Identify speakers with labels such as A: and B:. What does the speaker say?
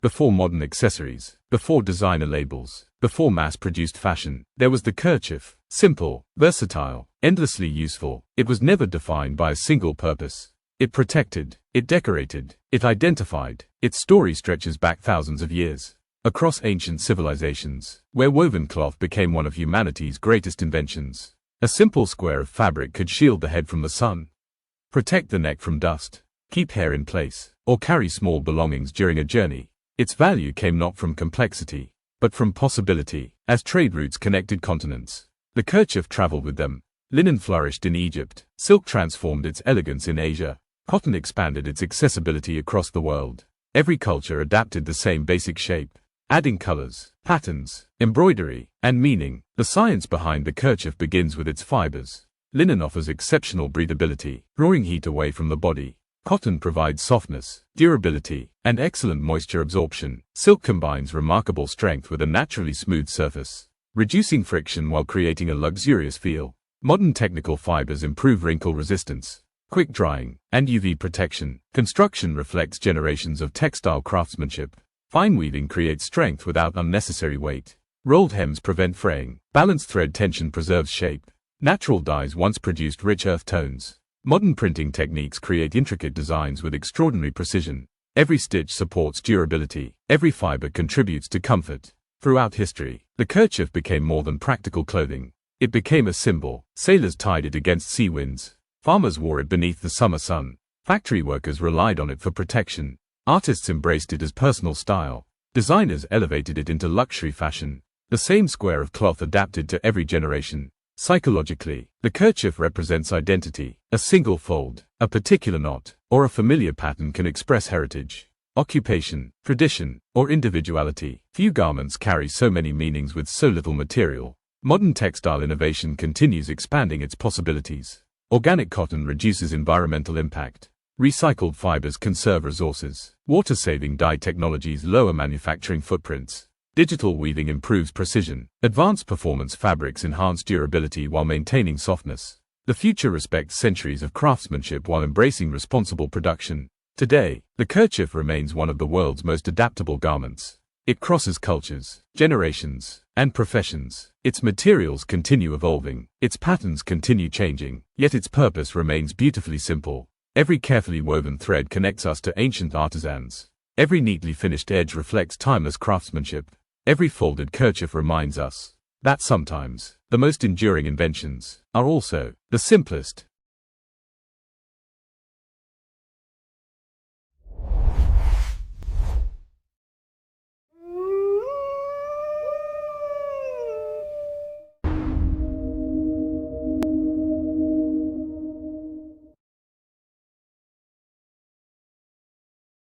A: Before modern accessories, before designer labels, before mass-produced fashion, there was the kerchief. Simple, versatile, endlessly useful. It was never defined by a single purpose. It protected, it decorated, it identified. Its story stretches back thousands of years. Across ancient civilizations, where woven cloth became one of humanity's greatest inventions. A simple square of fabric could shield the head from the sun, protect the neck from dust, keep hair in place, or carry small belongings during a journey. Its value came not from complexity, but from possibility. As trade routes connected continents, the kerchief traveled with them. Linen flourished in Egypt, silk transformed its elegance in Asia, cotton expanded its accessibility across the world. Every culture adapted the same basic shape, adding colors, patterns, embroidery, and meaning. The science behind the kerchief begins with its fibers. Linen offers exceptional breathability, drawing heat away from the body. Cotton provides softness, durability, and excellent moisture absorption. Silk combines remarkable strength with a naturally smooth surface, reducing friction while creating a luxurious feel. Modern technical fibers improve wrinkle resistance, quick drying, and UV protection. Construction reflects generations of textile craftsmanship. Fine weaving creates strength without unnecessary weight. Rolled hems prevent fraying. Balanced thread tension preserves shape. Natural dyes once produced rich earth tones. Modern printing techniques create intricate designs with extraordinary precision. Every stitch supports durability. Every fiber contributes to comfort. Throughout history, the kerchief became more than practical clothing. It became a symbol. Sailors tied it against sea winds. Farmers wore it beneath the summer sun. Factory workers relied on it for protection. Artists embraced it as personal style. Designers elevated it into luxury fashion. The same square of cloth adapted to every generation. Psychologically, the kerchief represents identity. A single fold, a particular knot, or a familiar pattern can express heritage, occupation, tradition, or individuality. Few garments carry so many meanings with so little material. Modern textile innovation continues expanding its possibilities. Organic cotton reduces environmental impact. Recycled fibers conserve resources. Water-saving dye technologies lower manufacturing footprints. Digital weaving improves precision. Advanced performance fabrics enhance durability while maintaining softness. The future respects centuries of craftsmanship while embracing responsible production. Today, the kerchief remains one of the world's most adaptable garments. It crosses cultures, generations, and professions. Its materials continue evolving. Its patterns continue changing. Yet its purpose remains beautifully simple. Every carefully woven thread connects us to ancient artisans. Every neatly finished edge reflects timeless craftsmanship. Every folded kerchief reminds us that sometimes the most enduring inventions are also the simplest.